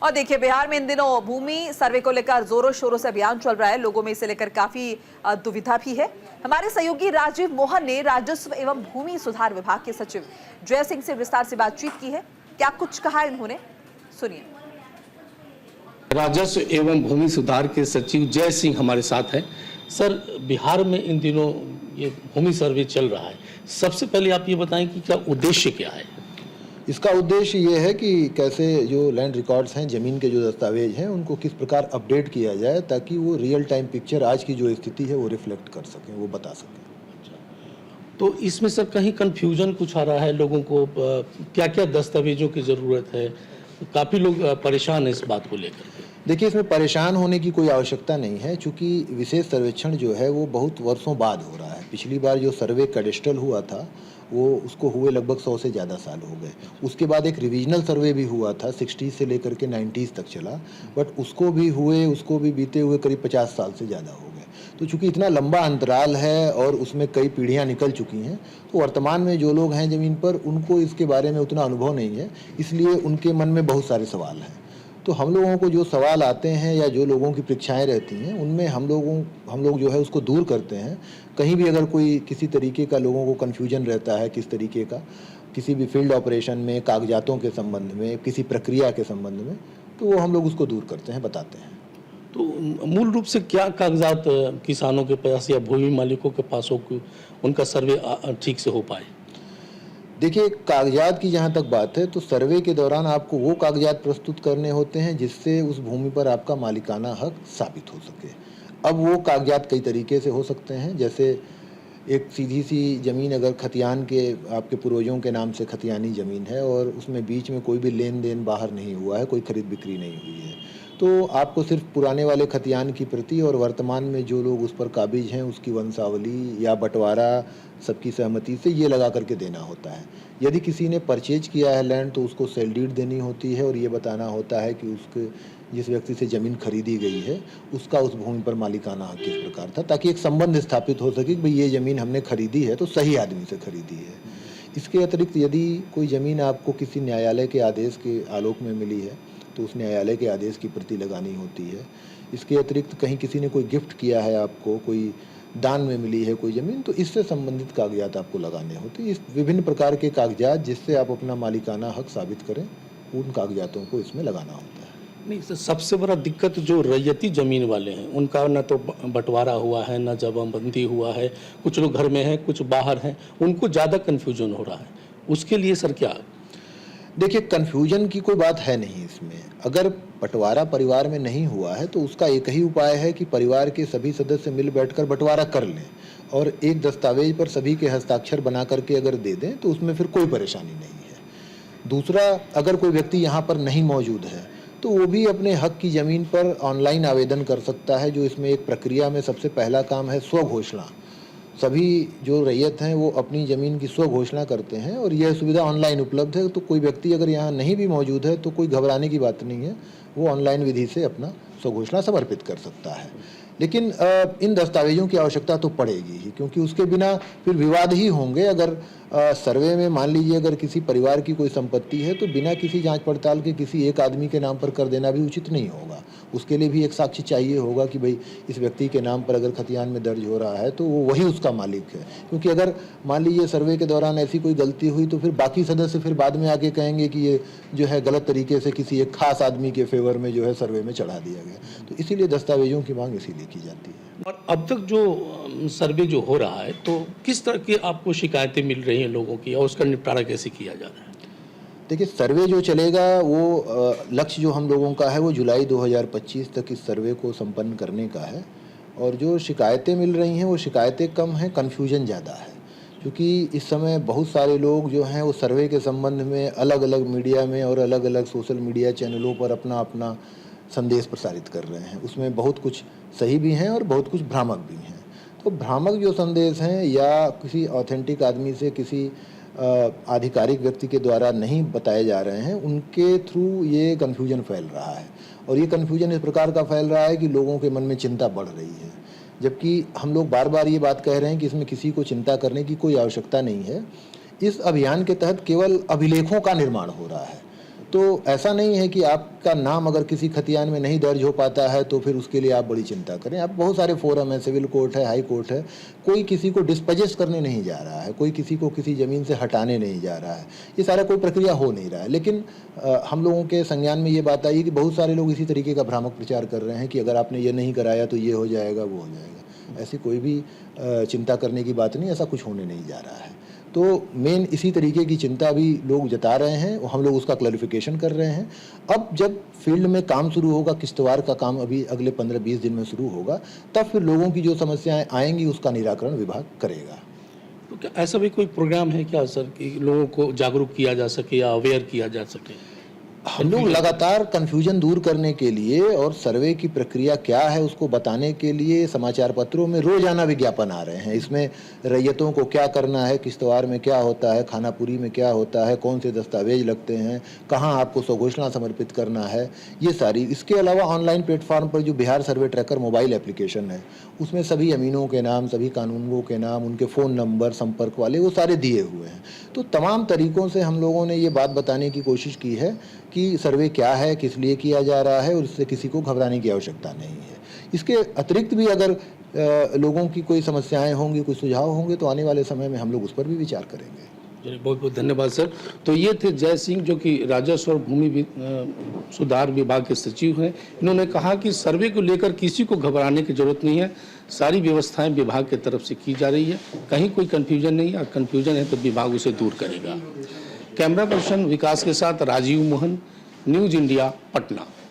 और देखिए बिहार में इन दिनों भूमि सर्वे को लेकर जोरों शोरों से अभियान चल रहा है। लोगों में इसे लेकर काफी दुविधा भी है। हमारे सहयोगी राजीव मोहन ने राजस्व एवं भूमि सुधार विभाग के सचिव जय सिंह से विस्तार से बातचीत की है। क्या कुछ कहा इन्होंने, सुनिए। राजस्व एवं भूमि सुधार के सचिव जय सिंह हमारे साथ हैं। सर, बिहार में इन दिनों ये भूमि सर्वे चल रहा है। सबसे पहले आप ये बताएं कि क्या उद्देश्य क्या है? इसका उद्देश्य ये है कि कैसे जो लैंड रिकॉर्ड्स हैं, ज़मीन के जो दस्तावेज हैं, उनको किस प्रकार अपडेट किया जाए ताकि वो रियल टाइम पिक्चर आज की जो स्थिति है वो रिफ्लेक्ट कर सकें, वो बता सकें। तो इसमें सर कहीं कंफ्यूजन कुछ आ रहा है लोगों को, क्या क्या दस्तावेजों की ज़रूरत है? काफ़ी लोग परेशान हैं इस बात को लेकर। देखिए, इसमें परेशान होने की कोई आवश्यकता नहीं है, चूँकि विशेष सर्वेक्षण जो है वो बहुत वर्षों बाद हो रहा है। पिछली बार जो सर्वे कैडेस्ट्रल हुआ था वो उसको हुए लगभग 100 से ज़्यादा साल हो गए। उसके बाद एक रिविजनल सर्वे भी हुआ था, 60 से लेकर के 90s तक चला, बट उसको भी बीते हुए करीब 50 साल से ज़्यादा हो गए। तो चूँकि इतना लंबा अंतराल है और उसमें कई पीढ़ियाँ निकल चुकी हैं, तो वर्तमान में जो लोग हैं ज़मीन पर, उनको इसके बारे में उतना अनुभव नहीं है, इसलिए उनके मन में बहुत सारे सवाल हैं। तो हम लोगों को जो सवाल आते हैं या जो लोगों की परीक्षाएं रहती हैं, उनमें हम लोग जो है उसको दूर करते हैं। कहीं भी अगर कोई किसी तरीके का लोगों को कन्फ्यूजन रहता है, किस तरीके का, किसी भी फील्ड ऑपरेशन में, कागजातों के संबंध में, किसी प्रक्रिया के संबंध में, तो वो हम लोग उसको दूर करते हैं, बताते हैं। तो मूल रूप से क्या कागजात किसानों के पास या भूमि मालिकों के पास हो कि उनका सर्वे ठीक से हो पाए? देखिए, कागजात की जहाँ तक बात है, तो सर्वे के दौरान आपको वो कागजात प्रस्तुत करने होते हैं जिससे उस भूमि पर आपका मालिकाना हक साबित हो सके। अब वो कागजात कई तरीके से हो सकते हैं, जैसे एक सीधी सी ज़मीन अगर खतियान के आपके पूर्वजों के नाम से खतियानी ज़मीन है और उसमें बीच में कोई भी लेन देन बाहर नहीं हुआ है, कोई खरीद बिक्री नहीं हुई है, तो आपको सिर्फ पुराने वाले खतियान की प्रति और वर्तमान में जो लोग उस पर काबिज हैं उसकी वंशावली या बंटवारा सबकी सहमति से ये लगा करके देना होता है। यदि किसी ने परचेज किया है लैंड तो उसको सेल डीड देनी होती है और ये बताना होता है कि उसके जिस व्यक्ति से ज़मीन खरीदी गई है उसका उस भूमि पर मालिकाना हक किस प्रकार था, ताकि एक संबंध स्थापित हो सके कि भाई ये ज़मीन हमने खरीदी है तो सही आदमी से खरीदी है। इसके अतिरिक्त यदि कोई ज़मीन आपको किसी न्यायालय के आदेश के आलोक में मिली है तो उस न्यायालय के आदेश की प्रति लगानी होती है। इसके अतिरिक्त कहीं किसी ने कोई गिफ्ट किया है आपको, कोई दान में मिली है कोई ज़मीन, तो इससे संबंधित कागजात आपको लगाने होते हैं। इस विभिन्न प्रकार के कागजात जिससे आप अपना मालिकाना हक साबित करें, उन कागजातों को इसमें लगाना होता है। नहीं सर, सबसे बड़ा दिक्कत जो रैयती ज़मीन वाले हैं उनका न तो बंटवारा हुआ है, न जमाबंदी हुआ है, कुछ लोग घर में हैं, कुछ बाहर हैं, उनको ज़्यादा कन्फ्यूजन हो रहा है। उसके लिए सर क्या? देखिए, कन्फ्यूजन की कोई बात है नहीं इसमें। अगर बंटवारा परिवार में नहीं हुआ है तो उसका एक ही उपाय है कि परिवार के सभी सदस्य मिल बैठकर बंटवारा कर लें और एक दस्तावेज पर सभी के हस्ताक्षर बना करके अगर दे दें तो उसमें फिर कोई परेशानी नहीं है। दूसरा, अगर कोई व्यक्ति यहाँ पर नहीं मौजूद है तो वो भी अपने हक की ज़मीन पर ऑनलाइन आवेदन कर सकता है, जो इसमें एक प्रक्रिया में सबसे पहला काम है स्वघोषणा। सभी जो रैयत हैं वो अपनी ज़मीन की स्वघोषणा करते हैं और यह सुविधा ऑनलाइन उपलब्ध है। तो कोई व्यक्ति अगर यहाँ नहीं भी मौजूद है तो कोई घबराने की बात नहीं है, वो ऑनलाइन विधि से अपना स्वघोषणा समर्पित कर सकता है। लेकिन इन दस्तावेजों की आवश्यकता तो पड़ेगी ही, क्योंकि उसके बिना फिर विवाद ही होंगे। अगर सर्वे में मान लीजिए अगर किसी परिवार की कोई संपत्ति है तो बिना किसी जांच पड़ताल के किसी एक आदमी के नाम पर कर देना भी उचित नहीं होगा। उसके लिए भी एक साक्ष्य चाहिए होगा कि भाई इस व्यक्ति के नाम पर अगर खतियान में दर्ज हो रहा है तो वो वही उसका मालिक है। क्योंकि अगर मान लीजिए सर्वे के दौरान ऐसी कोई गलती हुई तो फिर बाकी सदस्य फिर बाद में आके कहेंगे कि ये जो है गलत तरीके से किसी एक खास आदमी के फेवर में जो है सर्वे में चढ़ा दिया गया। तो इसीलिए दस्तावेजों की मांग इसीलिए की जाती है। और अब तक जो सर्वे जो हो रहा है तो किस तरह की आपको शिकायतें मिल रही हैं लोगों की और उसका निपटारा कैसे किया जा रहा है? देखिए, सर्वे जो चलेगा वो लक्ष्य जो हम लोगों का है वो जुलाई 2025 तक इस सर्वे को संपन्न करने का है। और जो शिकायतें मिल रही हैं वो शिकायतें कम हैं, कन्फ्यूजन ज़्यादा है। क्योंकि इस समय बहुत सारे लोग जो हैं वो सर्वे के संबंध में अलग अलग मीडिया में और अलग अलग सोशल मीडिया चैनलों पर अपना अपना संदेश प्रसारित कर रहे हैं। उसमें बहुत कुछ सही भी हैं और बहुत कुछ भ्रामक भी हैं। तो भ्रामक जो संदेश हैं या किसी ऑथेंटिक आदमी से, किसी आधिकारिक व्यक्ति के द्वारा नहीं बताए जा रहे हैं, उनके थ्रू ये कन्फ्यूजन फैल रहा है। और ये कन्फ्यूजन इस प्रकार का फैल रहा है कि लोगों के मन में चिंता बढ़ रही है, जबकि हम लोग बार बार ये बात कह रहे हैं कि इसमें किसी को चिंता करने की कोई आवश्यकता नहीं है। इस अभियान के तहत केवल अभिलेखों का निर्माण हो रहा है। तो ऐसा नहीं है कि आपका नाम अगर किसी खतियान में नहीं दर्ज हो पाता है तो फिर उसके लिए आप बड़ी चिंता करें। आप बहुत सारे फोरम है, सिविल कोर्ट है, हाई कोर्ट है, कोई किसी को डिस्पजेस करने नहीं जा रहा है, कोई किसी को किसी ज़मीन से हटाने नहीं जा रहा है, ये सारा कोई प्रक्रिया हो नहीं रहा है। लेकिन हम लोगों के संज्ञान में ये बात आई कि बहुत सारे लोग इसी तरीके का भ्रामक प्रचार कर रहे हैं कि अगर आपने ये नहीं कराया तो ये हो जाएगा, वो हो जाएगा। ऐसी कोई भी चिंता करने की बात नहीं, ऐसा कुछ होने नहीं जा रहा है। तो मेन इसी तरीके की चिंता भी लोग जता रहे हैं, हम लोग उसका क्लैरिफिकेशन कर रहे हैं। अब जब फील्ड में काम शुरू होगा, किश्तवाड़ का काम अभी अगले 15-20 दिन में शुरू होगा, तब फिर लोगों की जो समस्याएं आएंगी उसका निराकरण विभाग करेगा। तो क्या ऐसा भी कोई प्रोग्राम है क्या सर कि लोगों को जागरूक किया जा सके या अवेयर किया जा सके? हम लोग लगातार कन्फ्यूजन दूर करने के लिए और सर्वे की प्रक्रिया क्या है उसको बताने के लिए समाचार पत्रों में रोजाना विज्ञापन आ रहे हैं। इसमें रैयतों को क्या करना है, किश्तवाड़ में क्या होता है, खानापुरी में क्या होता है, कौन से दस्तावेज लगते हैं, कहाँ आपको स्वघोषणा समर्पित करना है, ये सारी। इसके अलावा ऑनलाइन प्लेटफॉर्म पर जो बिहार सर्वे ट्रैकर मोबाइल एप्लीकेशन है उसमें सभी अमीनों के नाम, सभी कानूनगों के नाम, उनके फ़ोन नंबर, संपर्क वाले, वो सारे दिए हुए हैं। तो तमाम तरीक़ों से हम लोगों ने ये बात बताने की कोशिश की है कि सर्वे क्या है, किस लिए किया जा रहा है और इससे किसी को घबराने की आवश्यकता नहीं है। इसके अतिरिक्त भी अगर लोगों की कोई समस्याएं होंगी, कोई सुझाव होंगे तो आने वाले समय में हम लोग उस पर भी विचार करेंगे। बहुत बहुत धन्यवाद सर। तो ये थे जय सिंह जो कि राजस्व और भूमि सुधार विभाग के सचिव हैं। इन्होंने कहा कि सर्वे को लेकर किसी को घबराने की जरूरत नहीं है, सारी व्यवस्थाएं विभाग की तरफ से की जा रही है, कहीं कोई कन्फ्यूजन नहीं है। कन्फ्यूजन है तो विभाग उसे दूर करेगा। कैमरा पर्सन विकास के साथ राजीव मोहन, न्यूज़ इंडिया, पटना।